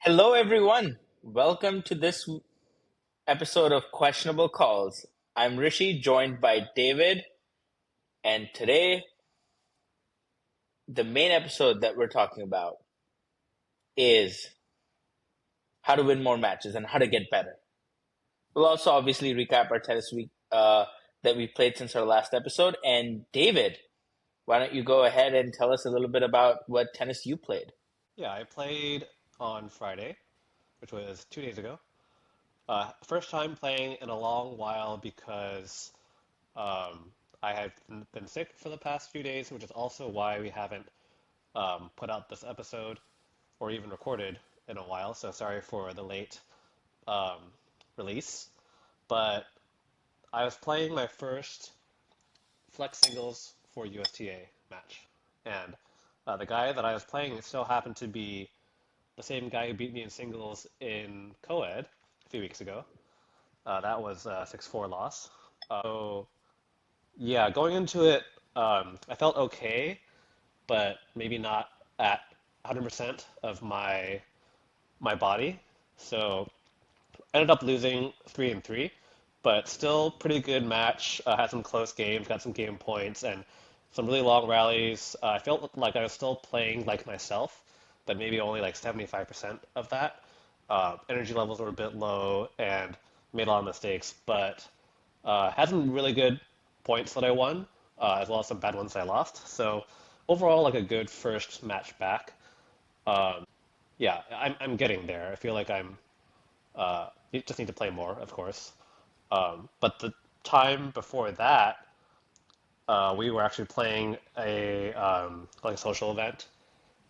Hello, everyone. Welcome to this episode of Questionable Calls. I'm Rishi, joined by David, and today, the main episode that we're talking about is how to win more matches and how to get better. We'll also obviously recap our tennis week that we played since our last episode. And David, why don't you go ahead and tell us a little bit about what tennis you played? Yeah, I played on Friday, which was 2 days ago. First time playing in a long while because I have been sick for the past few days, which is also why we haven't put out this episode or even recorded in a while. So sorry for the late um, release. But I was playing my first flex singles for USTA match, and the guy that I was playing still happened to be the same guy who beat me in singles in co-ed a few weeks ago. That was a 6-4 loss. So yeah, going into it, I felt okay, but maybe not at 100% of my body. So ended up losing 3-3, but still pretty good match. Had some close games, got some game points, and some really long rallies. I felt like I was still playing like myself, but maybe only like 75% of that. Energy levels were a bit low and made a lot of mistakes, but had some really good points that I won, as well as some bad ones I lost. So overall, like a good first match back. Yeah, I'm getting there. I feel like you just need to play more, of course. But the time before that, we were actually playing a social event,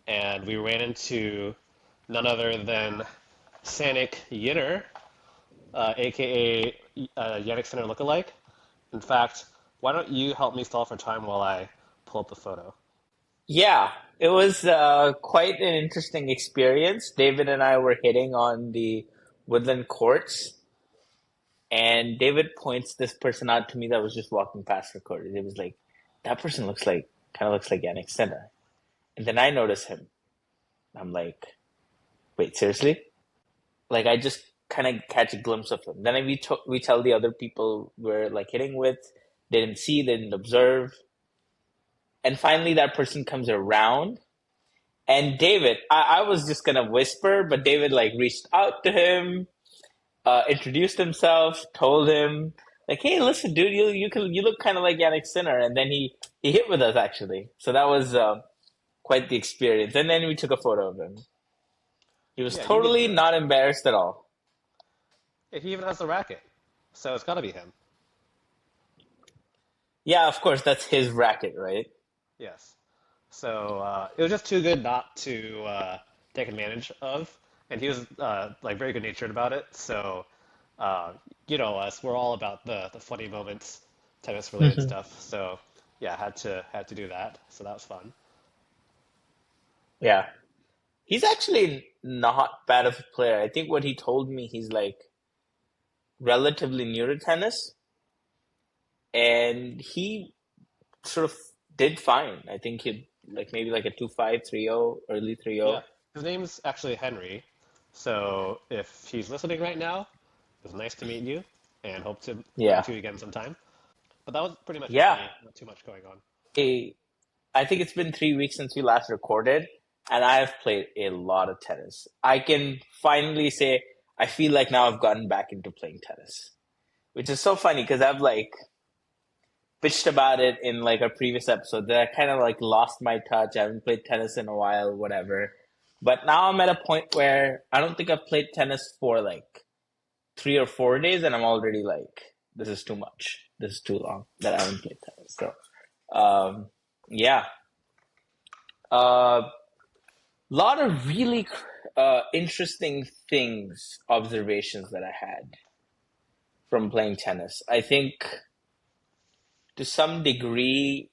and we ran into none other than Jannik Sinner, aka Jannik Sinner lookalike. In fact, why don't you help me stall for time while I pull up the photo? Yeah, it was quite an interesting experience. David and I were hitting on the woodland courts, and David points this person out to me that was just walking past the court. It was like, that person kind of looks like Jannik Sinner. And then I notice him. I'm like, wait, seriously? Like, I just kind of catch a glimpse of him. Then we tell the other people we're like hitting with, they didn't see, they didn't observe. And finally, that person comes around. And David, I was just gonna whisper, but David like reached out to him, introduced himself, told him like, "Hey, listen, dude, you look kind of like Yannick Sinner." And then he hit with us actually, so that was quite the experience. And then we took a photo of him. He was Yeah, you need totally to. not embarrassed at all. He even has the racket, so it's got to be him. Yeah, of course, that's his racket, right? Yes. So it was just too good not to take advantage of, and he was like very good natured about it. So uh, you know us, we're all about the funny moments, tennis related Mhm. stuff. So yeah, had to do that. So that was fun. Yeah, he's actually not bad of a player. I think what he told me, he's like relatively new to tennis, and he sort of did fine. I think he like maybe like a 2-5, 3-0, early Yeah, 3-0. his name's actually Henry. So if he's listening right now, it was nice to meet you, and hope to run Yeah. into you again sometime. But that was pretty much it for Yeah. me. Not too much going on. I think it's been 3 weeks since we last recorded, and I've played a lot of tennis. I can finally say I feel like now I've gotten back into playing tennis, which is so funny because I've like bitched about it in like a previous episode that I kind of like lost my touch. I haven't played tennis in a while, whatever. But now I'm at a point where I don't think I've played tennis for like 3 or 4 days, and I'm already like, this is too much. This is too long that I haven't played tennis. So, yeah, a lot of really interesting things, observations that I had from playing tennis. I think to some degree,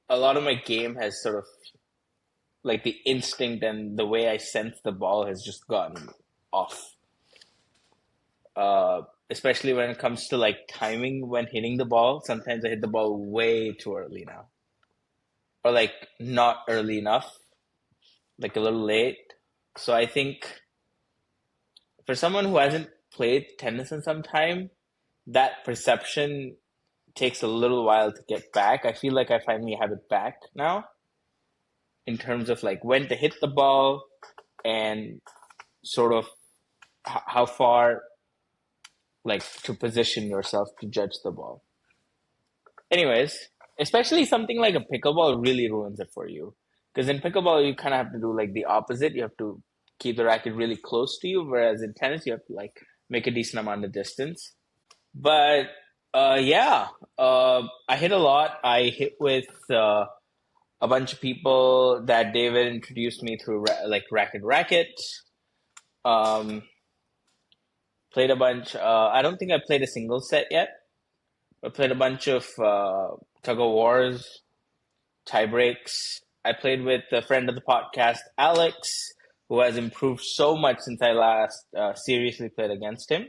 a lot of my game has sort of like the instinct and the way I sense the ball has just gotten off. Especially when it comes to like timing when hitting the ball. Sometimes I hit the ball way too early now, or like not early enough, like a little late. So I think for someone who hasn't played tennis in some time, that perception takes a little while to get back. I feel like I finally have it back now in terms of like when to hit the ball and sort of how far like to position yourself to judge the ball. Anyways, especially something like a pickleball really ruins it for you. Because in pickleball, you kind of have to do like the opposite. You have to keep the racket really close to you, whereas in tennis, you have to like make a decent amount of distance. But yeah, I hit a lot. I hit with a bunch of people that David introduced me through like Racket Racket. Um, played a bunch. I don't think I played a single set yet. I played a bunch of tug of wars, tie breaks. I played with a friend of the podcast, Alex, who has improved so much since I last seriously played against him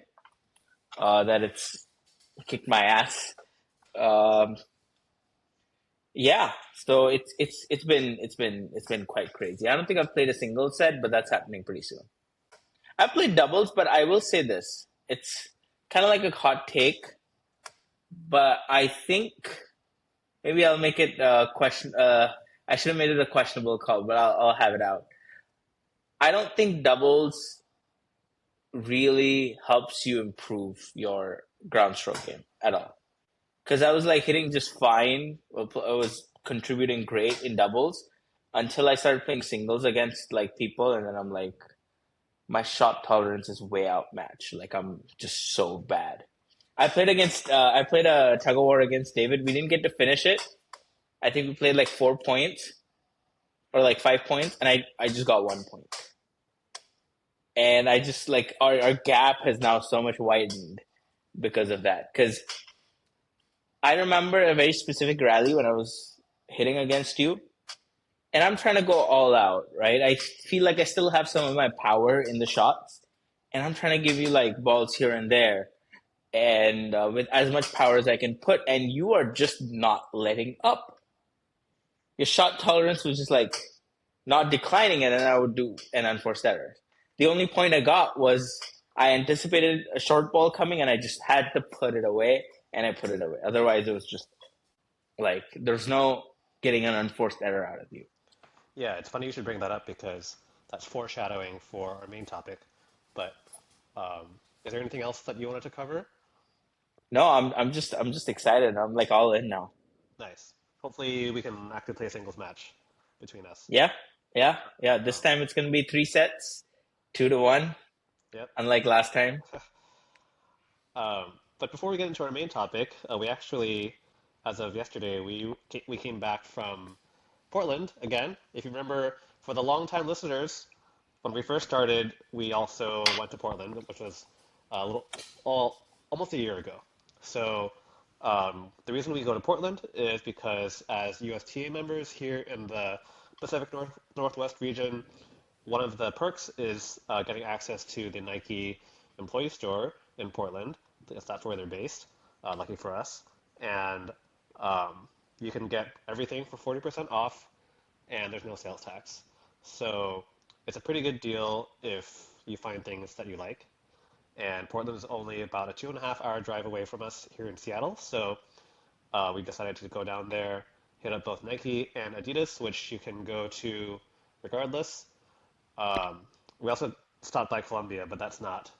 that it's kicked my ass. Um, yeah, so it's been quite crazy. I don't think I've played a single set, but that's happening pretty soon. I've played doubles, but I will say this: it's kind of like a hot take, but I think maybe I'll make it a question. I should have made it a questionable call, but I'll have it out. I don't think doubles really helps you improve your ground stroke game at all. Because I was like hitting just fine. I was contributing great in doubles until I started playing singles against like people, and then I'm like, my shot tolerance is way outmatched. Like I'm just so bad. I played a tug of war against David. We didn't get to finish it. I think we played like 4 points or like 5 points, and I just got 1 point. And I just like our gap has now so much widened because of that. Because I remember a very specific rally when I was hitting against you, and I'm trying to go all out, right? I feel like I still have some of my power in the shots, and I'm trying to give you like balls here and there, and with as much power as I can put, and you are just not letting up. Your shot tolerance was just like not declining, and then I would do an unforced error. The only point I got was I anticipated a short ball coming, and I just had to put it away, and I put it away. Otherwise, it was just like there's no getting an unforced error out of you. Yeah, it's funny you should bring that up because that's foreshadowing for our main topic. But is there anything else that you wanted to cover? No, I'm just excited. I'm like all in now. Nice. Hopefully, we can actually play a singles match between us. Yeah, yeah, yeah. This Um, time it's gonna be 3 sets, 2-1, yep. unlike last time. But before we get into our main topic, we actually, as of yesterday, we came back from Portland again. If you remember, for the long-time listeners, when we first started, we also went to Portland, which was a little almost a year ago. So the reason we go to Portland is because as USTA members here in the Pacific Northwest region, one of the perks is getting access to the Nike employee store in Portland, because that's where they're based. Lucky for us, and you can get everything for 40% off, and there's no sales tax. So it's a pretty good deal if you find things that you like. And Portland is only about a 2.5 hour drive away from us here in Seattle. So we decided to go down there, hit up both Nike and Adidas, which you can go to regardless. Um, we also stopped by Columbia, but that's not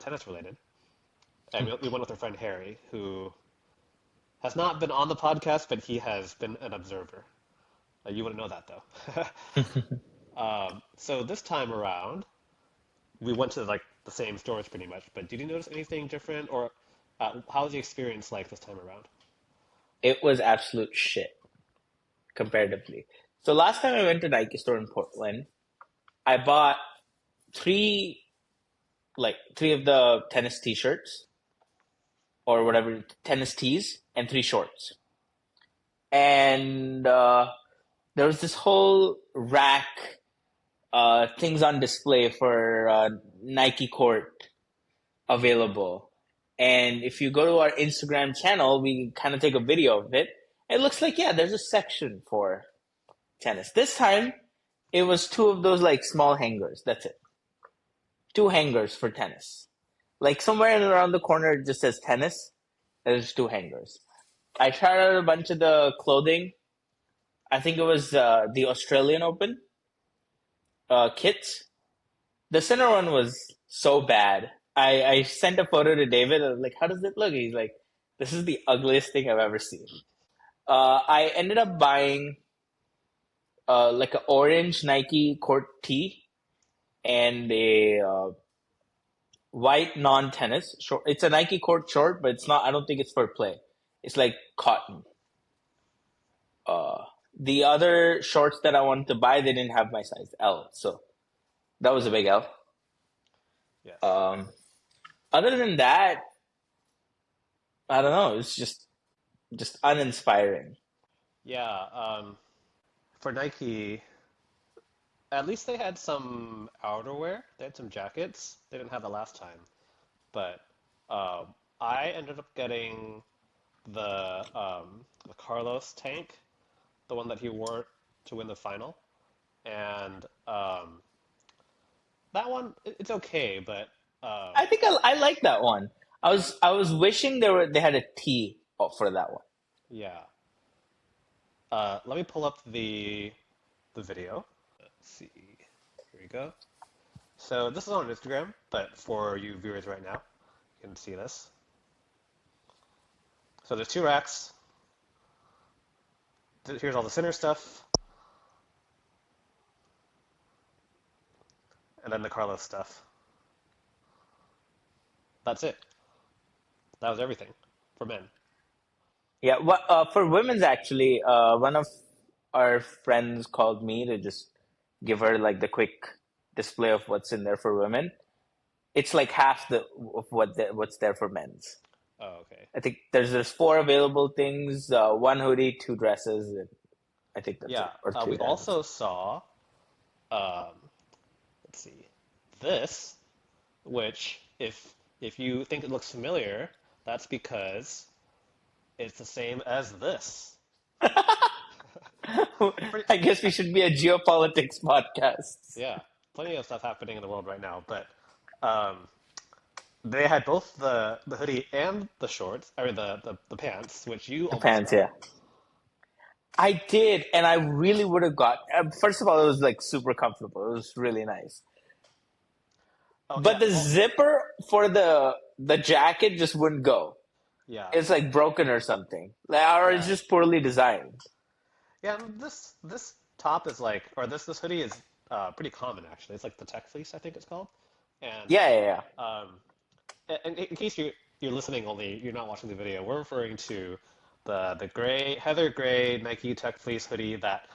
tennis related. And we went with our friend Harry, who has not been on the podcast, but he has been an observer. You wouldn't know that though. So this time around, we went to like the same stores pretty much. But did you notice anything different, or how was the experience like this time around? It was absolute shit comparatively. So last time I went to Nike store in Portland, I bought three three of the tennis t-shirts or whatever tennis tees and three shorts. And there was this whole rack things on display for Nike Court available. And if you go to our Instagram channel, we kind of take a video of it. It looks like, yeah, there's a section for tennis. This time, It was two of those like small hangers. That's it. Two hangers for tennis. Like somewhere around the corner it just says tennis. There's two hangers. I tried out a bunch of the clothing. I think it was the Australian Open kits. The center one was so bad. I sent a photo to David. I was like, "How does it look?" He's like, "This is the ugliest thing I've ever seen." I ended up buying like an orange Nike court tee and a white non-tennis short. It's a Nike court short, but it's not. I don't think it's for play. It's like cotton. Uh, the other shorts that I wanted to buy, they didn't have my size L, so that was a big L. Yes. Um, Other than that, I don't know. It's just uninspiring. Yeah. For Nike, at least they had some outerwear. They had some jackets. They didn't have the last time. But I ended up getting the Carlos tank, the one that he wore to win the final, and that one it's okay, but I think I like that one. I was wishing they had a T for that one. yeah. Let me pull up the video. Let's see. Here we go. So this is on Instagram, but for you viewers right now, you can see this. So there's two racks. Here's all the center stuff, and then the Carlos stuff. That's it. That was everything for men. Yeah, what for women's actually, one of our friends called me to just give her like the quick display of what's in there for women. It's like half the of what's there for men's. Oh, okay. I think there's four available things, one hoodie, two dresses, and I think that's it, Yeah. or We three. I don't know. also saw, um, let's see, this, which if you think it looks familiar, that's because it's the same as this. Pretty, I guess we should be a geopolitics podcast. yeah, plenty of stuff happening in the world right now, but um, they had both the hoodie and the shorts, or the pants, which you The almost pants, got. yeah. I did, and I really would have got. First of all, it was like super comfortable. It was really nice. Oh But yeah, the well, zipper for the jacket just wouldn't go. yeah, It's like broken or something, or it's yeah, just poorly designed. yeah. And this top is like, or this hoodie is pretty common actually. It's like the tech fleece, I think it's called. And Yeah, yeah, yeah. um, in case you're listening only, you're not watching the video, we're referring to the gray heather gray Nike Tech Fleece hoodie that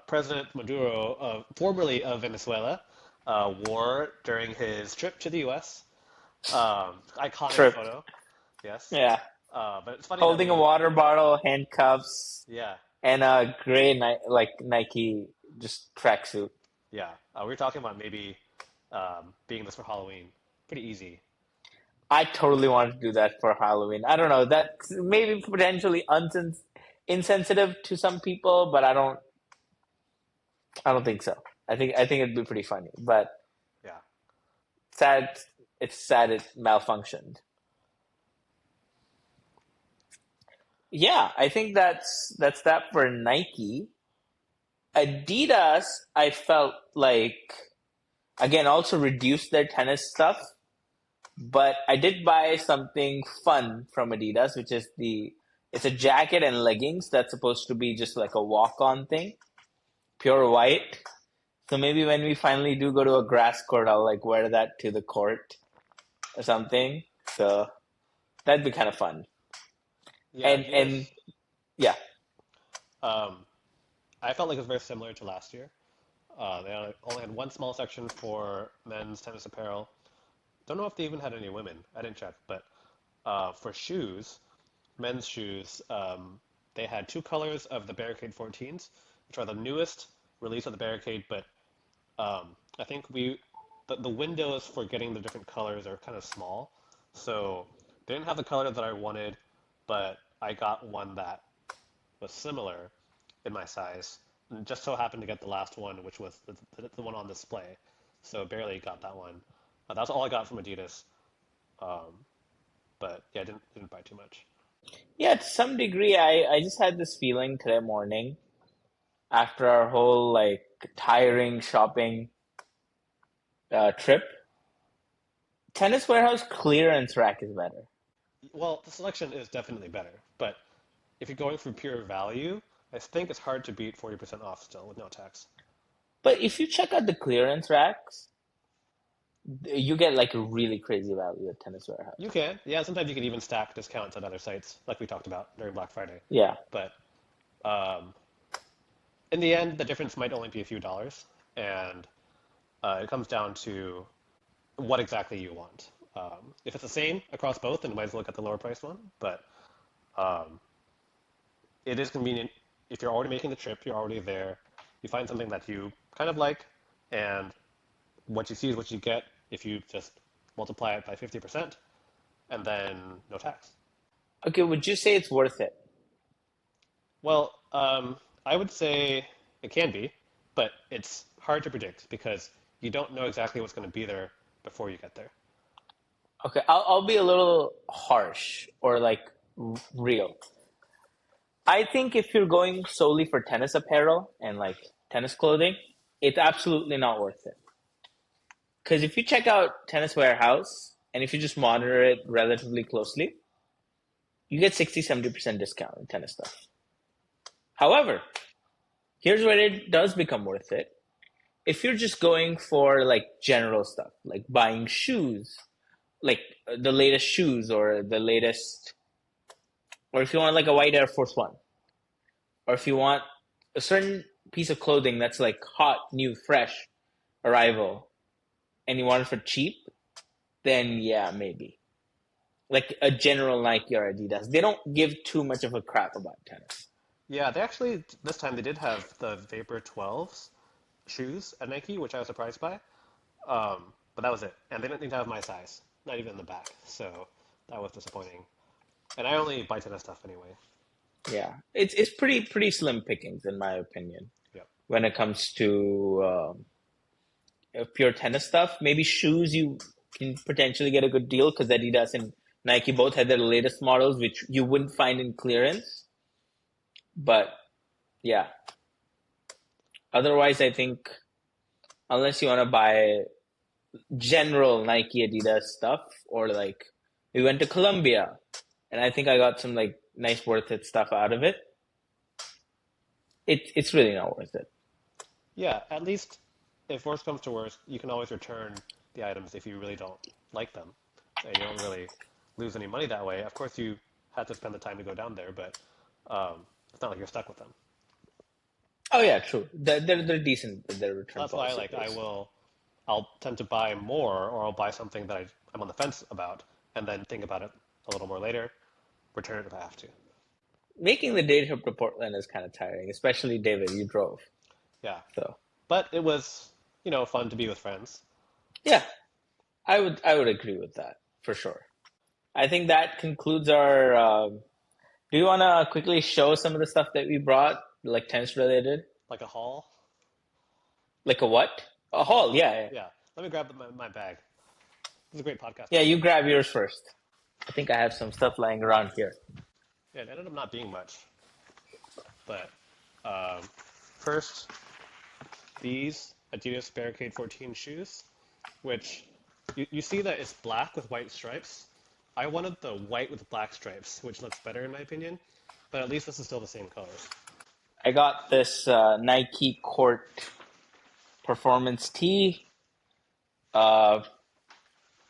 President Maduro, formerly of Venezuela, wore during his trip to the U.S. Iconic Trip. photo, yes. Yeah, But it's funny that holding a we, water bottle, handcuffs, yeah, and a gray like Nike just tracksuit. yeah, we were talking about maybe being this for Halloween. Pretty easy. I totally wanted to do that for Halloween. I don't know. That's maybe potentially insensitive to some people, but I don't think so. I think it'd be pretty funny, but Yeah, sad. It's sad it malfunctioned. Yeah, I think that's that for Nike. Adidas, I felt like again also reduced their tennis stuff, but I did buy something fun from Adidas, which is it's a jacket and leggings that's supposed to be just like a walk-on thing, pure white. So maybe when we finally do go to a grass court, I'll like wear that to the court or something. So that'd be kind of fun. yeah. And Adidas. yeah, Um, I felt like it was very similar to last year. Only had one small section for men's tennis apparel. Don't know if they even had any women. I didn't check, but for shoes, men's shoes, they had two colors of the Barricade 14s, which are the newest release of the Barricade. But I think the windows for getting the different colors are kind of small, so they didn't have the color that I wanted, but I got one that was similar in my size, And just so happened to get the last one, which was the one on display. So barely got that one. That's all I got from Adidas. Um, but yeah, I didn't buy too much. Yeah, to some degree, I just had this feeling today morning after our whole like tiring shopping trip. Tennis Warehouse clearance rack is better. Well, the selection is definitely better, but if you're going for pure value, I think it's hard to beat 40% off still with no tax. But if you check out the clearance racks, you get like a really crazy value at Tennis You Warehouse. can, yeah. Sometimes you can even stack discounts at other sites, like we talked about during Black Friday. Yeah. But um, in the end, the difference might only be a few dollars, and it comes down to what exactly you want. If it's the same across both, then you might as well get the lower price one. But um, it is convenient if you're already making the trip, you're already there, you find something that you kind of like, and what you see is what you get if you just multiply it by 50%, and then no tax. Okay, would you say it's worth it? Well, I would say it can be, but it's hard to predict because you don't know exactly what's going to be there before you get there. Okay, I'll be a little harsh or like real. I think if you're going solely for tennis apparel and like tennis clothing, it's absolutely not worth it. Because if you check out Tennis Warehouse and if you just monitor it relatively closely, you get 60-70% discount in tennis stuff. However, here's where it does become worth it. If you're just going for like general stuff, like buying shoes, like the latest shoes or the latest, or if you want like a white Air Force One, or if you want a certain piece of clothing that's like hot, new, fresh arrival, and you want it for cheap, then yeah, maybe. Like a general Nike or Adidas. They don't give too much of a crap about tennis. Yeah, they actually, this time they did have the Vapor 12s shoes at Nike, which I was surprised by. But that was it. And they didn't even have my size, not even in the back. So that was disappointing. And I only buy tennis stuff anyway. Yeah, it's pretty slim pickings in my opinion Yep. when it comes to pure tennis stuff. Maybe shoes you can potentially get a good deal because Adidas and Nike both had their latest models, which you wouldn't find in clearance. But yeah, otherwise, I think unless you want to buy general Nike Adidas stuff or like we went to Colombia and I think I got some like nice worth it stuff out of it. It's really not worth it. Yeah, at least if worst comes to worst, you can always return the items if you really don't like them. And you don't really lose any money that way. Of course, you had to spend the time to go down there, but it's not like you're stuck with them. Oh yeah, true. They're decent with their return That's why policy like base. I'll tend to buy more or I'll buy something that I'm on the fence about and then think about it a little more later, return it if I have to. Making the day trip to Portland is kind of tiring, especially David. You drove, Yeah. so But it was, fun to be with friends. yeah, I would agree with that for sure. I think that concludes our. Do you want to quickly show some of the stuff that we brought, like tennis related? Like a haul. Like a what? A A haul? haul. Yeah, yeah. Yeah. Let me grab my bag. This is a great podcast, by Yeah, the way. you grab yours first. I think I have some stuff lying around here. Yeah, it ended up not being much. But first, these Adidas Barricade 14 shoes, which you see that it's black with white stripes. I wanted the white with black stripes, which looks better in my opinion, but at least this is still the same colors. I got this Nike Court Performance tee. Uh,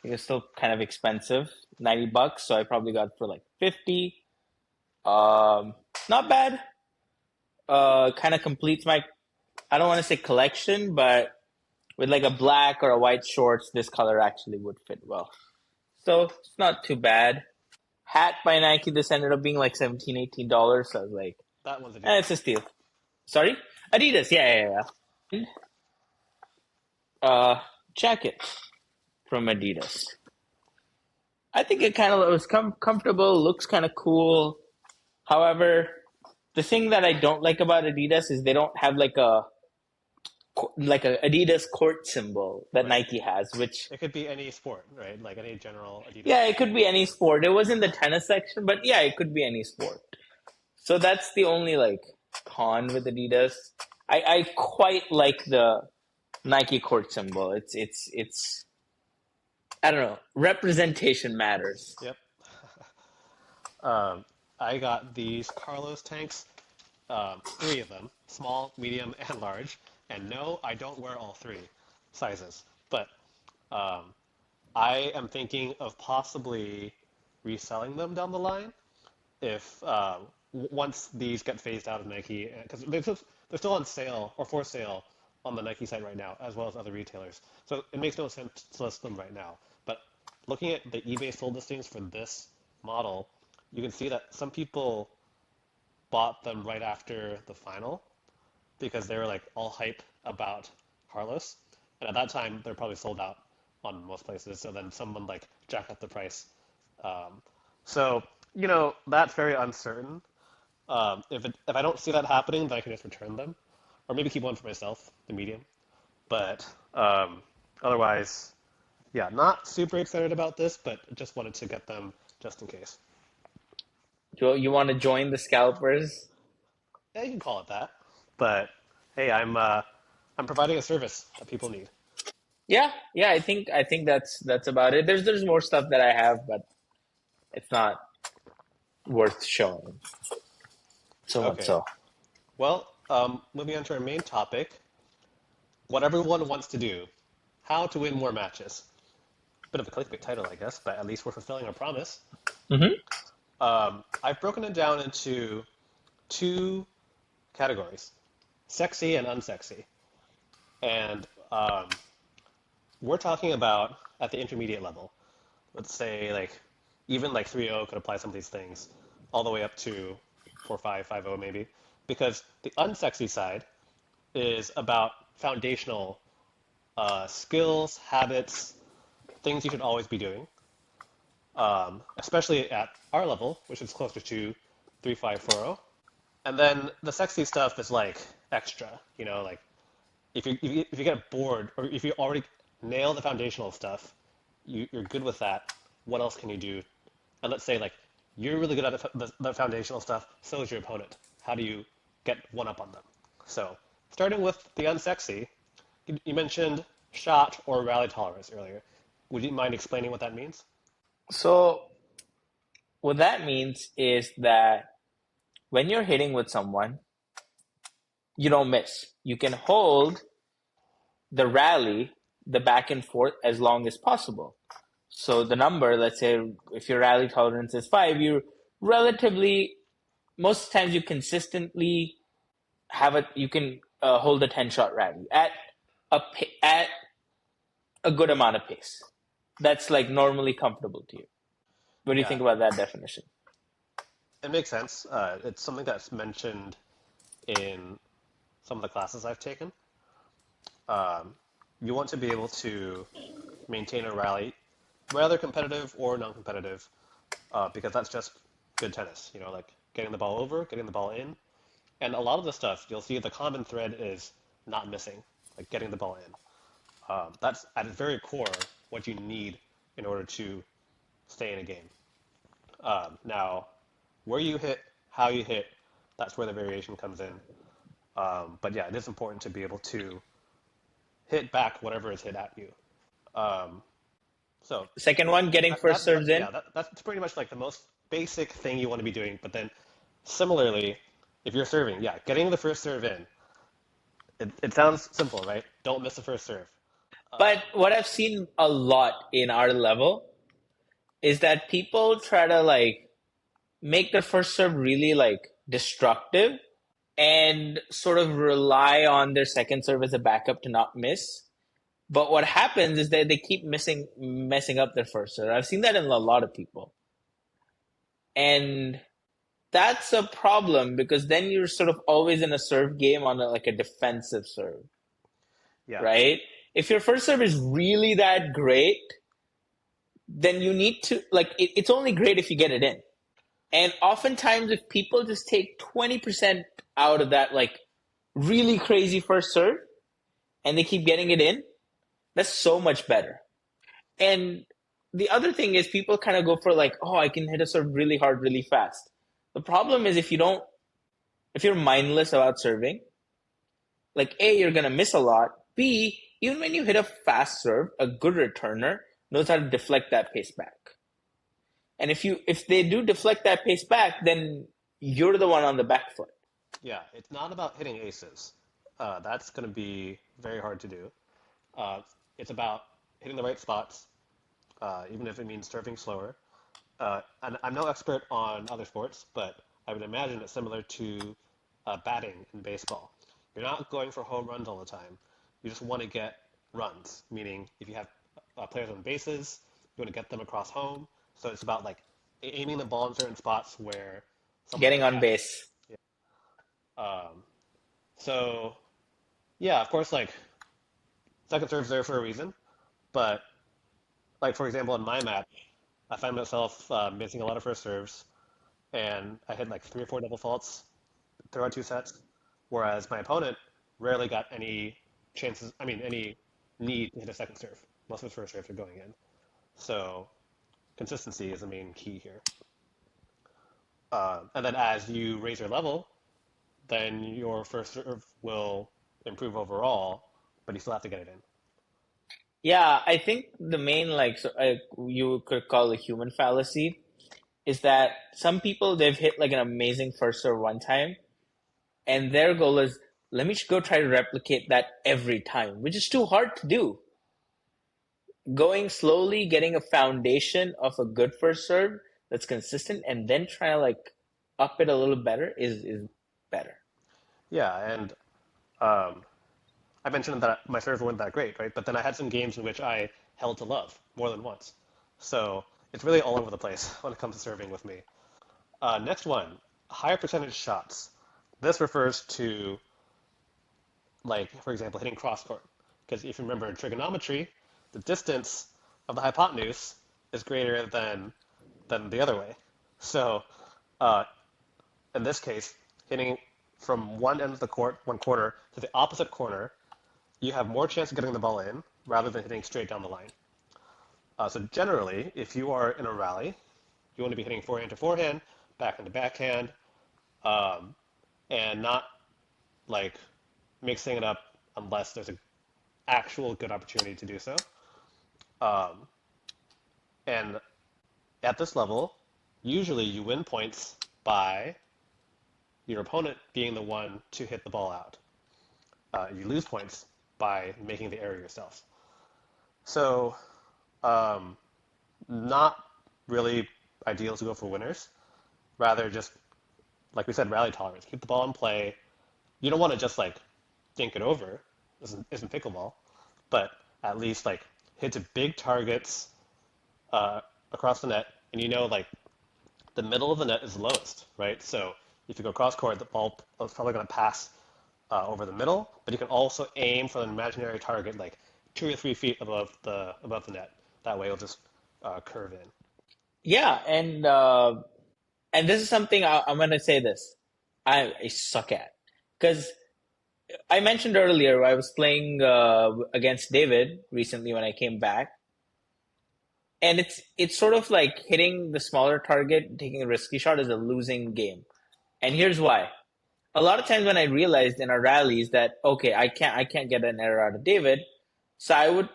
it's still kind of expensive, $90. So I probably got it for like 50. Um, Not bad. Kind of completes my, I don't want to say collection, but with like a black or a white shorts, this color actually would fit well. So it's not too bad. Hat by Nike, this ended up being like $17-18. So I was like, That one's it's a Adidas. steal. Sorry? Adidas, yeah. Jacket from Adidas. I think it kind of was comfortable, looks kind of cool. However, the thing that I don't like about Adidas is they don't have like a Adidas court symbol that Right. Nike has, which It could be any sport, right? Like any general Adidas yeah, it sport. could be any sport. It was in the tennis section, but yeah, it could be any sport. So that's the only like con with Adidas. I quite like the Nike court symbol. It's I don't know. Representation matters. Yep. Um, I got these Carlos tanks, three of them, small, medium, and large. And no, I don't wear all three sizes. But um, I am thinking of possibly reselling them down the line if once these get phased out of Nike, because they're still on sale or for sale on the Nike site right now, as well as other retailers. So it makes no sense to list them right now. But looking at the eBay sold listings for this model, you can see that some people bought them right after the final because they were like all hype about Carlos, and at that time they're probably sold out on most places. So then someone like jacked up the price. Um, so that's very uncertain. If I don't see that happening, then I can just return them, or maybe keep one for myself, the medium. But otherwise, yeah, not super excited about this, but just wanted to get them just in case. You want to join the scalpers? Yeah, you can call it that. But hey, I'm providing a service that people need. Yeah, yeah. I think that's about it. There's more stuff that I have, but it's not worth showing so much. Okay. So Well, moving on to our main topic, what everyone wants to do, how to win more matches. Bit of a clickbait title, I guess, but at least we're fulfilling our promise. hmm I've broken it down into two categories, sexy and unsexy. And we're talking about at the intermediate level. Let's say like even like 3.0 could apply some of these things all the way up to 4.5, 5.0 maybe. Because the unsexy side is about foundational skills, habits, things you should always be doing, especially at our level, which is closer to 3.5, 4.0. And then the sexy stuff is like extra, like if you get bored or if you already nail the foundational stuff, you're good with that. What else can you do? And let's say like you're really good at the foundational stuff, so is your opponent. How do you get one up on them? So starting with the unsexy, you mentioned shot or rally tolerance earlier. Would you mind explaining what that means? so what that means is that when you're hitting with someone, you don't miss. You can hold the rally, the back and forth as long as possible. So the number, let's say if your rally tolerance is 5, you relatively most times you consistently you can hold a 10 shot rally at a good amount of pace. That's like normally comfortable to you. What do you Yeah, think about that definition? it makes sense. It's something that's mentioned in some of the classes I've taken. You want to be able to maintain a rally, rather competitive or non-competitive, because that's just good tennis. Like getting the ball over, getting the ball in, and a lot of the stuff you'll see the common thread is not missing, like getting the ball in. That's at its very core what you need in order to stay in a game. Now, where you hit, how you hit, that's where the variation comes in. But yeah, it is important to be able to hit back whatever is hit at you. Um, so Second one, getting first serves in. yeah, that's pretty much like the most basic thing you want to be doing. But then similarly, if you're serving, yeah, getting the first serve in, it sounds simple, right? Don't miss the first serve. But what I've seen a lot in our level is that people try to like make their first serve really like destructive and sort of rely on their second serve as a backup to not miss. But what happens is that they keep messing up their first serve. I've seen that in a lot of people. And that's a problem because then you're sort of always in a serve game on like a defensive serve, Yeah, right? If your first serve is really that great, then you need to like it's only great if you get it in. And oftentimes, if people just take 20% out of that, like really crazy first serve, and they keep getting it in, that's so much better. And the other thing is, people kind of go for like, oh, I can hit a serve really hard, really fast. The problem is, if you're mindless about serving, like A, you're gonna miss a lot. B, even when you hit a fast serve, a good returner knows how to deflect that pace back. And if they do deflect that pace back, then you're the one on the back foot. Yeah, it's not about hitting aces. That's going to be very hard to do. It's about hitting the right spots, even if it means serving slower. And I'm no expert on other sports, but I would imagine it's similar to batting in baseball. You're not going for home runs all the time. You just want to get runs, meaning if you have players on bases, you want to get them across home. So it's about like aiming the ball in certain spots where someone Getting can on catch it. base. Um, so yeah, of course, like second serve's there for a reason, but like for example, in my match, I find myself missing a lot of first serves, and I hit like three or four double faults throughout two sets, whereas my opponent rarely got any chances. I mean, any need to hit a second serve. Most of his first serves are going in. So consistency is the main key here. And then as you raise your level, then your first serve will improve overall, but you still have to get it in. Yeah, I think the main you could call a human fallacy is that some people they've hit like an amazing first serve one time, and their goal is let me go try to replicate that every time, which is too hard to do. Going slowly, getting a foundation of a good first serve that's consistent, and then try to like up it a little better is better. Yeah, and um, I mentioned that my serves weren't that great, right? But then I had some games in which I held to love more than once. So it's really all over the place when it comes to serving with me. Next one, higher percentage shots. This refers to, like, for example, hitting cross court. Because if you remember in trigonometry, the distance of the hypotenuse is greater than the other way. So uh, in this case, hitting from one end of the court, one corner, to the opposite corner, you have more chance of getting the ball in rather than hitting straight down the line. So generally, if you are in a rally, you want to be hitting forehand to forehand, backhand to backhand, um, and not like mixing it up unless there's an actual good opportunity to do so. Um, and at this level, usually you win points by your opponent being the one to hit the ball out. You lose points by making the error yourself. So, um, not really ideal to go for winners. Rather, just like we said, rally tolerance. Keep the ball in play. You don't want to just like dink it over. Isn't pickleball, but at least like hit to big targets uh, across the net, and you know like the middle of the net is lowest, right? So if you go cross court, the ball is probably going to pass over the middle, but you can also aim for an imaginary target like 2 or 3 feet above the net. That way, it'll just curve in. Yeah, and this is something I'm gonna say this I suck at because I mentioned earlier I was playing against David recently when I came back, and it's sort of like hitting the smaller target, taking a risky shot is a losing game, and here's why. A lot of times when I realized in our rallies that okay, I can't get an error out of David, so I would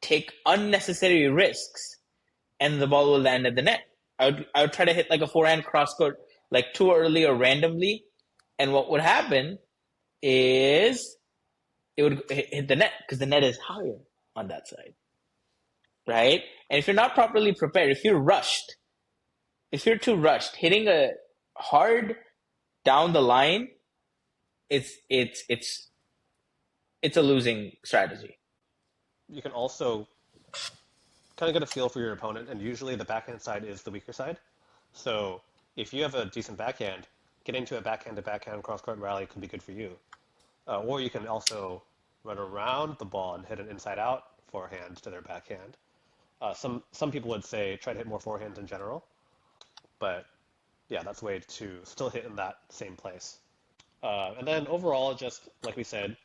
take unnecessary risks, and the ball will land at the net. I would try to hit like a forehand cross court like too early or randomly, and what would happen is it would hit the net because the net is higher on that side, right? And if you're not properly prepared, if you're too rushed, hitting a hard down the line, it's it's a losing strategy. You can also kind of get a feel for your opponent, and usually the backhand side is the weaker side. So if you have a decent backhand, getting to a backhand to backhand cross court rally can be good for you. Or you can also run around the ball and hit an inside out forehand to their backhand. Some people would say try to hit more forehands in general, but yeah, that's a way to still hit in that same place. And then overall, just like we said,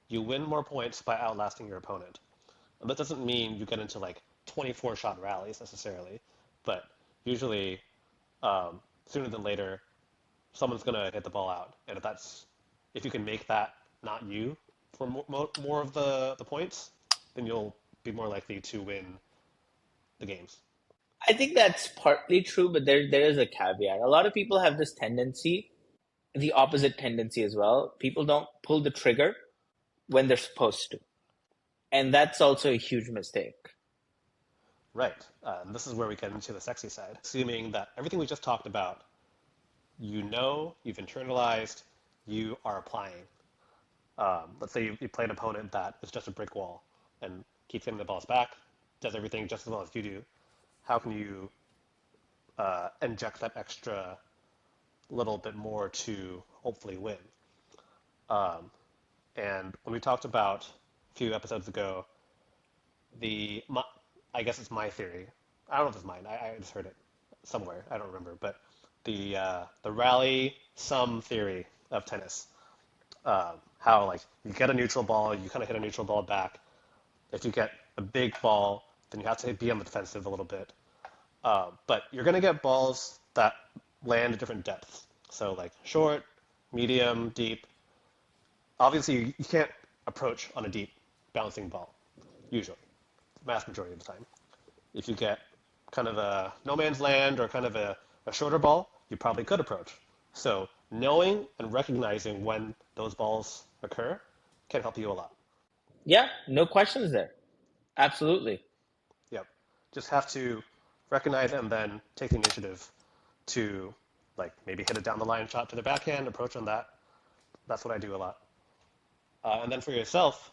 you win more points by outlasting your opponent. And that doesn't mean you get into like 24 shot rallies necessarily, but usually sooner than later, someone's gonna hit the ball out, and if you can make that not you for more of the points, then you'll be more likely to win the games. I think that's partly true, but there is a caveat. A lot of people have this tendency, the opposite tendency as well. People don't pull the trigger when they're supposed to. And that's also a huge mistake. Right. And this is where we get into the sexy side. Assuming that everything we just talked about, you've internalized, you are applying. Let's say you play an opponent that is just a brick wall and keeps hitting the balls back, does everything just as well as you do. How can you inject that extra little bit more to hopefully win? And when we talked about a few episodes ago, the my, I guess it's my theory. I don't know if it's mine. I just heard it somewhere. I don't remember. But the rally sum theory of tennis. How like you get a neutral ball, you kind of hit a neutral ball back. If you get a big ball, then you have to be on the defensive a little bit. But you're going to get balls that land at different depths. So like short, medium, deep. Obviously, you can't approach on a deep bouncing ball, usually, vast majority of the time. If you get kind of a no man's land or kind of a shorter ball, you probably could approach. So knowing and recognizing when those balls occur can help you a lot. Yeah, no questions there. Absolutely. Yep. Just have to recognize it and then take the initiative to like maybe hit a down the line shot to the backhand, approach on that. That's what I do a lot. And then for yourself,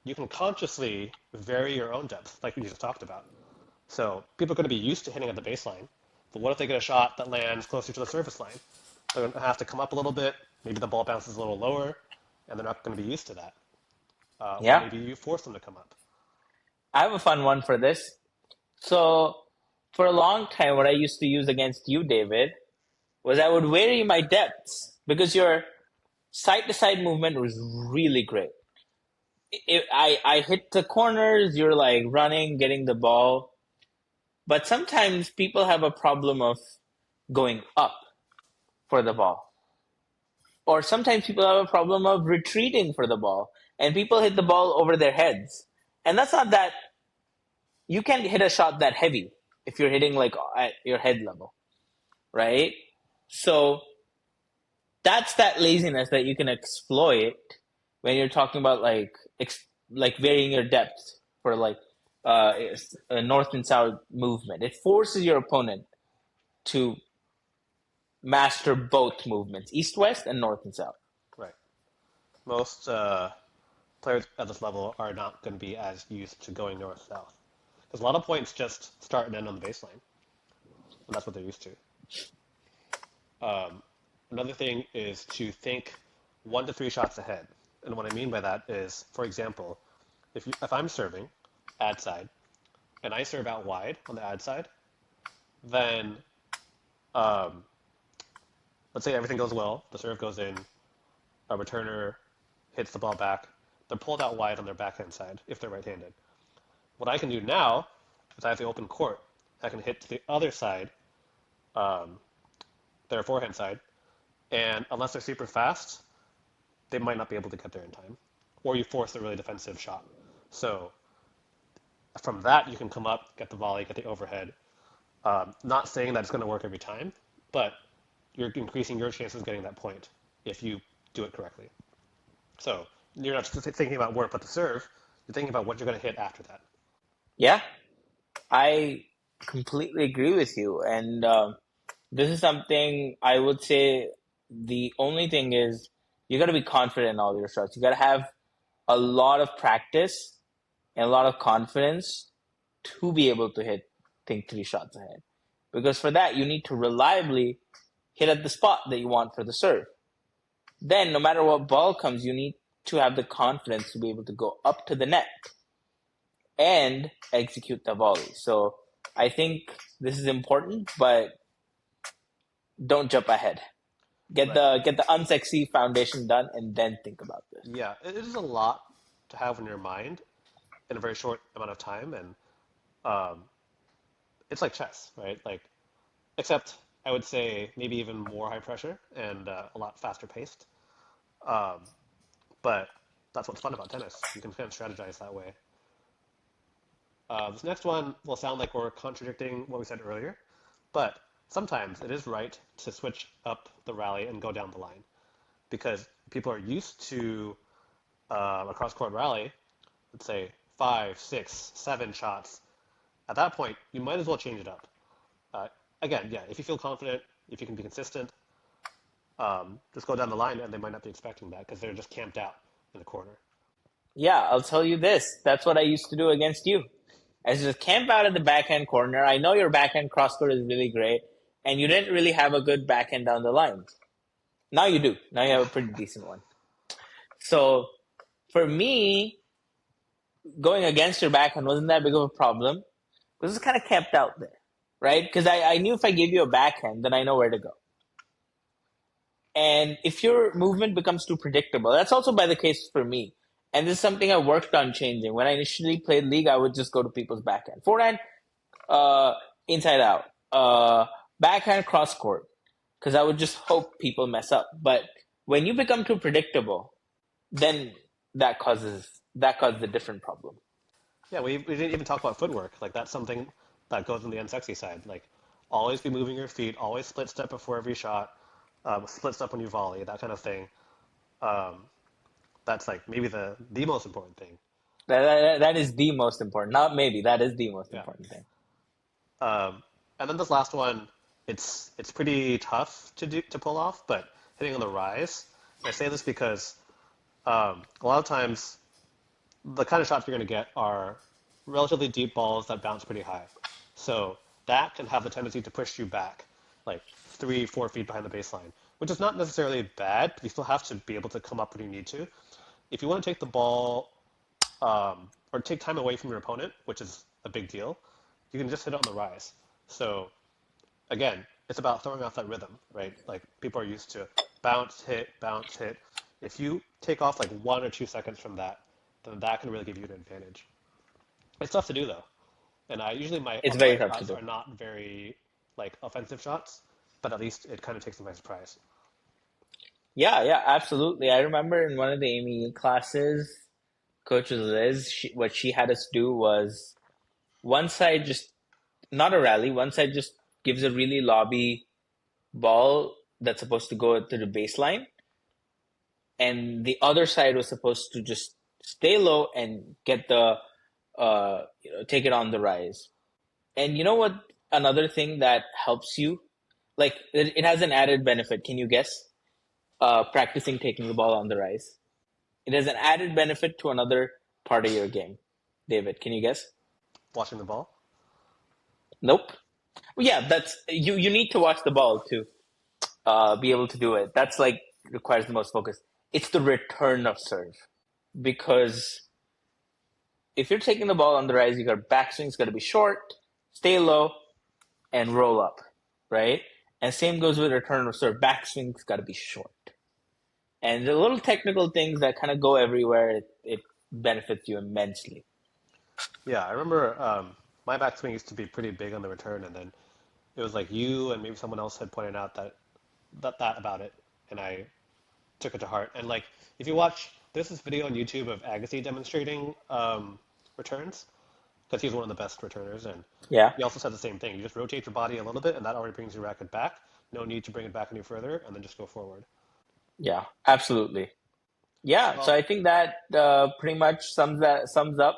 you can consciously vary your own depth, like we just talked about. So people are going to be used to hitting at the baseline, but what if they get a shot that lands closer to the surface line? They're going to have to come up a little bit. Maybe the ball bounces a little lower, and they're not going to be used to that. Or Yeah. maybe you force them to come up. I have a fun one for this. So, for a long time, what I used to use against you, David, was I would vary my depths because your side to side movement was really great. I hit the corners, you're like running, getting the ball. But sometimes people have a problem of going up for the ball. Or sometimes people have a problem of retreating for the ball. And people hit the ball over their heads. And that's not that, you can't hit a shot that heavy if you're hitting like at your head level, right? So that's that laziness that you can exploit when you're talking about like varying your depth for like a north and south movement. It forces your opponent to master both movements, east west and north and south. Right. Most players at this level are not going to be as used to going north-south. Because a lot of points just start and end on the baseline, and that's what they're used to. Another thing is to think 1 to 3 shots ahead. And what I mean by that is, for example, if I'm serving ad side and I serve out wide on the ad side, then um, let's say everything goes well, the serve goes in, a returner hits the ball back, they're pulled out wide on their backhand side if they're right-handed. What I can do now is I have the open court. I can hit to the other side, um, their forehand side, and unless they're super fast, they might not be able to get there in time. Or you force a really defensive shot. So from that, you can come up, get the volley, get the overhead. Not saying that it's going to work every time, but you're increasing your chances of getting that point if you do it correctly. So you're not just thinking about where to put the serve, you're thinking about what you're going to hit after that. Yeah, I completely agree with you. And this is something I would say the only thing is you got to be confident in all your shots. You got to have a lot of practice and a lot of confidence to be able to hit, think 3 shots ahead. Because for that, you need to reliably hit at the spot that you want for the serve. Then, no matter what ball comes, you need to have the confidence to be able to go up to the net and execute the volley. So I think this is important, but don't jump ahead. Right. Get the unsexy foundation done and then think about this. Yeah, it is a lot to have in your mind in a very short amount of time, and um, it's like chess, right? Like, except I would say maybe even more high pressure and a lot faster paced. Um, but that's what's fun about tennis. You can kind of strategize that way. This next one will sound like we're contradicting what we said earlier, but sometimes it is right to switch up the rally and go down the line because people are used to a cross-court rally, let's say 5, 6, 7 shots. At that point, you might as well change it up. Uh, Again, yeah, if you feel confident, if you can be consistent, just go down the line, and they might not be expecting that because they're just camped out in the corner. Yeah, I'll tell you this. That's what I used to do against you. I just camp out in the backhand corner. I know your backhand crosscourt is really great, and you didn't really have a good backhand down the line. Now you do. Now you Yeah, have a pretty decent one. So for me, going against your backhand wasn't that big of a problem because it's kind of camped out there, right? Because I knew if I gave you a backhand, then I know where to go. And if your movement becomes too predictable, that's also by the case for me. And this is something I worked on changing. When I initially played league, I would just go to people's backhand. Forehand, uh, inside out. Backhand cross court. Because I would just hope people mess up. But when you become too predictable, then that causes a different problem. yeah. We didn't even talk about footwork. Like that's something that goes on the unsexy side. Like always be moving your feet, always split step before every shot, split step when you volley, that kind of thing. Um, that's like maybe the most important thing. That is the most important. Not maybe, that is the most Yeah. important thing. Um, and then this last one, it's pretty tough to pull off, but hitting on the rise. And I say this because a lot of times the kind of shots you're going to get are relatively deep balls that bounce pretty high. So that can have the tendency to push you back, like 3, 4 feet behind the baseline, which is not necessarily bad, but you still have to be able to come up when you need to. If you want to take the ball or take time away from your opponent, which is a big deal, you can just hit it on the rise. So again, it's about throwing off that rhythm, right? Like people are used to bounce, hit, bounce, hit. If you take off like 1 or 2 seconds from that, then that can really give you an advantage. It's tough to do though, and I usually It's very my tough to shots do. are not very like offensive shots, but at least it kind of takes them by surprise. Yeah, yeah, absolutely. I remember in one of the AME classes, Coach Liz, what she had us do was one side just not a rally, one side just gives a really lobby ball that's supposed to go to the baseline, and the other side was supposed to just stay low and get the take it on the rise. And you know what? Another thing that helps you, like it has an added benefit. Can you guess? Practicing taking the ball on the rise. It has an added benefit to another part of your game. David, can you guess? Watching the ball. Nope. Well, yeah, that's you. You need to watch the ball to be able to do it. That's like requires the most focus. It's the return of serve because if you're taking the ball on the rise, you got backswing's got to be short, stay low, and roll up, right? And same goes with return of serve. Backswing's got to be short. And the little technical things that kind of go everywhere, it benefits you immensely. Yeah, I remember my backswing used to be pretty big on the return, and then it was like you and maybe someone else had pointed out that about it, and I took it to heart. And like, if you watch, there's this video on YouTube of Agassi demonstrating returns because he's one of the best returners, and Yeah, he also said the same thing. You just rotate your body a little bit, and that already brings your racket back. No need to bring it back any further, and then just go forward. yeah, absolutely. Yeah, so Well, I think that pretty much sums up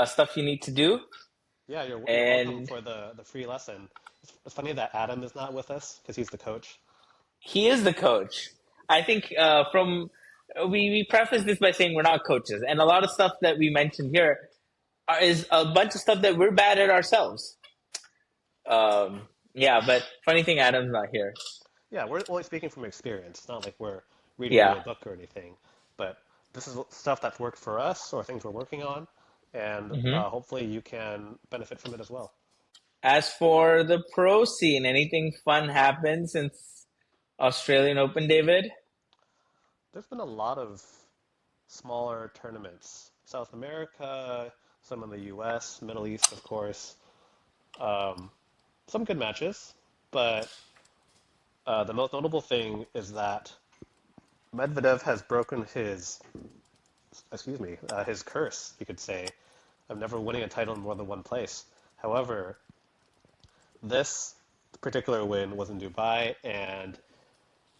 stuff you need to do. yeah, you're welcome And for the free lesson. It's funny that Adam is not with us because he's the coach. he is the coach. I think from we preface this by saying we're not coaches, and a lot of stuff that we mentioned here is a bunch of stuff that we're bad at ourselves. Yeah, but funny thing, Adam's not here. Yeah, we're only speaking from experience. It's not like we're reading you Yeah. a book or anything, but this is stuff that's worked for us or things we're working on, and Hmm. hopefully you can benefit from it as well. As for the pro scene, anything fun happened since Australian Open, David? There's been a lot of smaller tournaments. South America, some in the US, Middle East, of course. Um, some good matches, but the most notable thing is that Medvedev has broken his curse, you could say, of never winning a title in more than one place. However, this particular win was in Dubai, and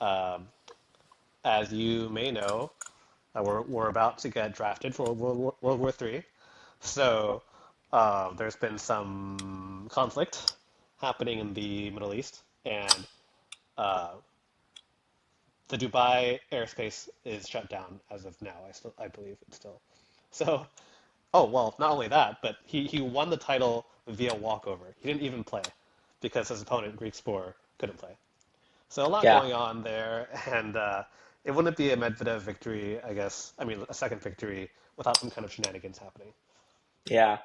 um, as you may know, we're about to get drafted for World War III. So there's been some conflict happening in the Middle East, and uh, the Dubai airspace is shut down as of now. I believe it's still. So, oh well, not only that, but he won the title via walkover. He didn't even play because his opponent Greek Spore couldn't play. So a lot Yeah, going on there, and it wouldn't be a Medvedev victory, I guess. I mean, a second victory without some kind of shenanigans happening. yeah.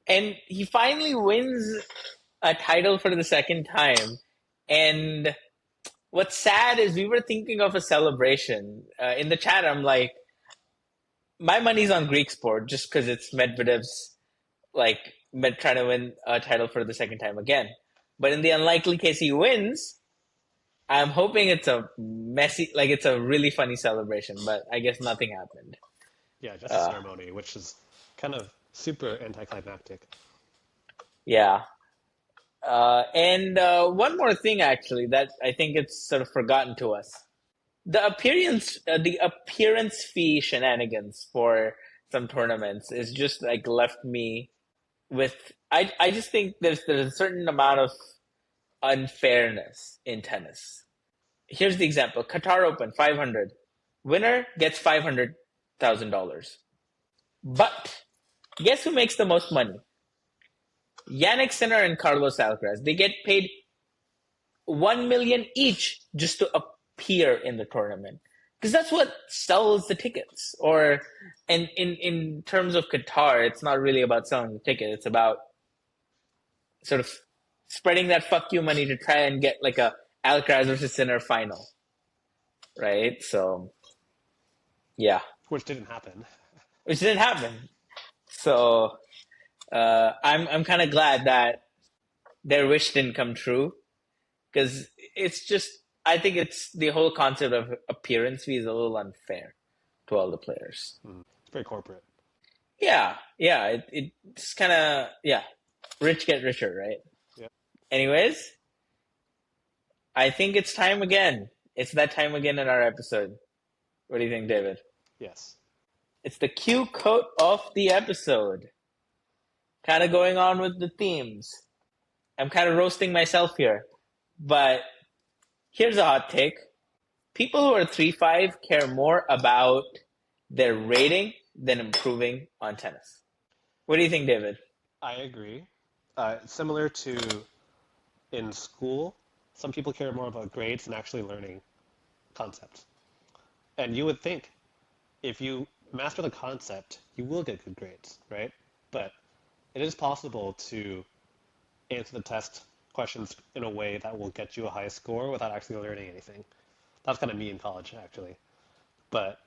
And he finally wins a title for the second time. And what's sad is we were thinking of a celebration. In the chat, I'm like, my money's on Greek sport just because it's Medvedev's like trying to win a title for the second time again. But in the unlikely case he wins, I'm hoping it's a messy, like it's a really funny celebration. But I guess nothing happened. Yeah, just a Uh, ceremony, which is kind of super anticlimactic. yeah. And one more thing, actually, that I think it's sort of forgotten to us: the appearance fee shenanigans for some tournaments is just like left me with. I just think there's a certain amount of unfairness in tennis. Here's the example: Qatar Open 500, winner gets $500,000. But guess who makes the most money? Jannik Sinner and Carlos Alcaraz. They get paid 1 million each just to appear in the tournament because that's what sells the tickets. Or in terms of Qatar, it's not really about selling the ticket. It's about sort of spreading that fuck you money to try and get like a Alcaraz versus Sinner final, right? So yeah, Which didn't happen. which didn't happen. So I'm kind of glad that their wish didn't come true because it's just I think it's the whole concept of appearance fee is a little unfair to all the players. It's very corporate. Yeah, yeah, it's kind of yeah, rich get richer, right? Yeah. Anyways, I think it's time again. It's that time again in our episode. What do you think, David? Yes. It's the Q quote of the episode. Kind of going on with the themes. I'm kind of roasting myself here, but here's a hot take. People who are 3-5 care more about their rating than improving on tennis. What do you think, David? I agree. Similar to in school, some people care more about grades than actually learning concepts. And you would think if you master the concept, you will get good grades, right? But it is possible to answer the test questions in a way that will get you a high score without actually learning anything. That's kind of me in college, actually. But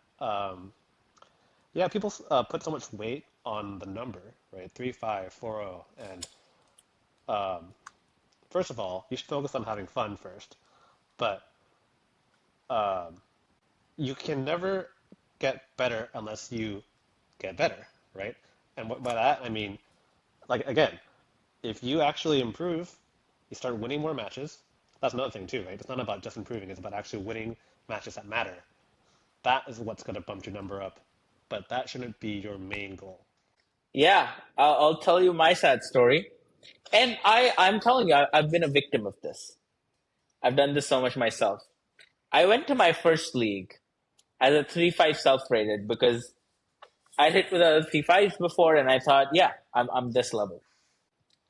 yeah, people put so much weight on the number, right? 3, 5, 4, 0. And first of all, you should focus on having fun first. But you can never get better unless you get better, right? And by that, I mean, like, again, if you actually improve, you start winning more matches. That's another thing, too, right? It's not about just improving, it's about actually winning matches that matter. That is what's going to bump your number up. But that shouldn't be your main goal. Yeah, I'll tell you my sad story. And I'm telling you, I've been a victim of this. I've done this so much myself. I went to my first league as a 3-5 self-rated because I'd hit with other 3-5s before and I thought, yeah, I'm this level.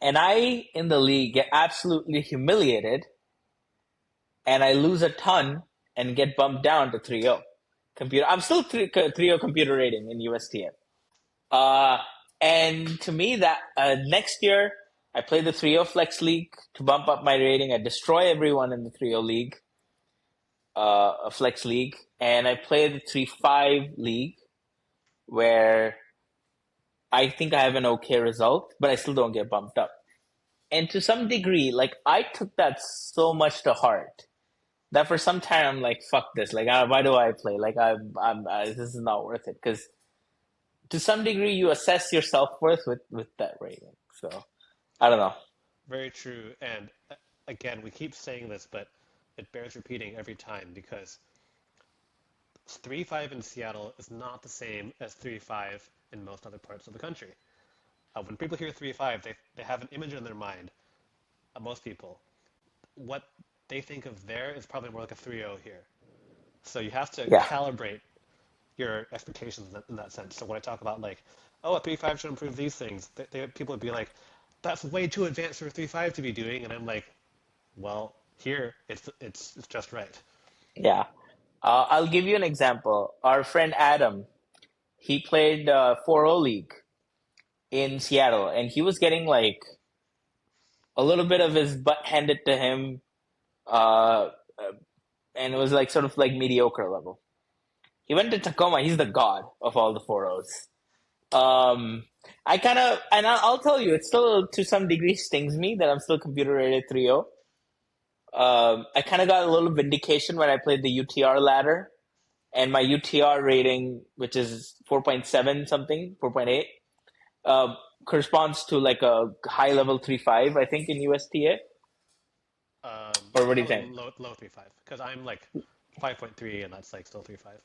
And I, in the league, get absolutely humiliated and I lose a ton and get bumped down to 3-0. I'm still 3-0 computer rating in USTM. Uh, and to me, that next year, I play the 3-0 Flex League to bump up my rating. I destroy everyone in the 3-0 League, a Flex League, and I play the 3-5 League where I think I have an okay result, but I still don't get bumped up. And to some degree, like I took that so much to heart that for some time I'm like, fuck this. Like, why do I play? Like, this is not worth it. Because to some degree, you assess your self worth with that rating. So I don't know. Very true. And again, we keep saying this, but it bears repeating every time because 3-5 in Seattle is not the same as 3-5 in most other parts of the country. When people hear 3-5, they have an image in their mind, most people. What they think of there is probably more like a 3-0 here. So you have to Yeah, calibrate your expectations in that sense. So when I talk about like, oh, a 3-5 should improve these things, people would be like, that's way too advanced for a 3-5 to be doing, and I'm like, well, here it's just right. yeah. I'll give you an example. Our friend Adam, he played 4-0 League in Seattle, and he was getting like a little bit of his butt handed to him, uh, and it was like sort of like mediocre level. He went to Tacoma. He's the god of all the 4-0s. I kind of, and I'll tell you, it still to some degree stings me that I'm still computer rated 3-0. I kind of got a little vindication when I played the UTR ladder, and my UTR rating, which is 4.7 something, 4.8, uh, corresponds to like a high level 3-5, I think, in USTA. Or what do you Probably think? low 3-5 because I'm like 5.3 and that's like still 3-5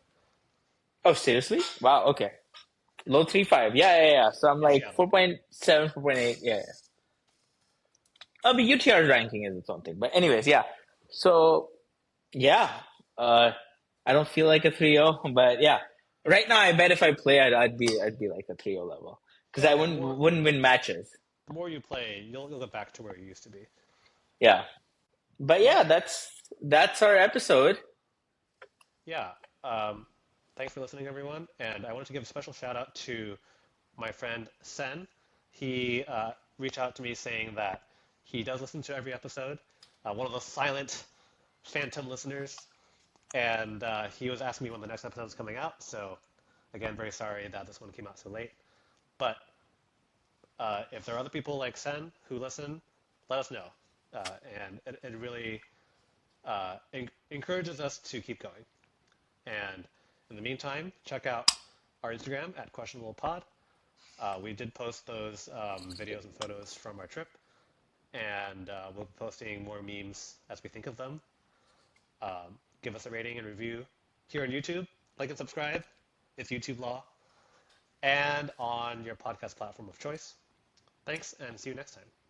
Oh, seriously? Wow, okay. Low 3-5. Yeah, yeah, yeah. So I'm in like Seattle. 4.7, 4.8. Yeah, yeah. But UTR's ranking is its own thing. But anyways, yeah. So yeah, uh, I don't feel like a 3-0, but yeah. Right now, I bet if I play, I'd be like a 3-0 level because I Yeah, wouldn't win matches. the more you play, you'll get back to where you used to be. Yeah, but Well, yeah, that's our episode. yeah. Um, Thanks for listening, everyone. And I wanted to give a special shout out to my friend Sen. He reached out to me saying that he does listen to every episode, one of those silent phantom listeners. And he was asking me when the next episode is coming out. So, again, very sorry that this one came out so late. But if there are other people like Sen who listen, let us know. And it really encourages us to keep going. And in the meantime, check out our Instagram at questionablepod. We did post those videos and photos from our trip, and we'll be posting more memes as we think of them. Give us a rating and review here on YouTube. Like and subscribe. It's YouTube law. And on your podcast platform of choice. Thanks, and see you next time.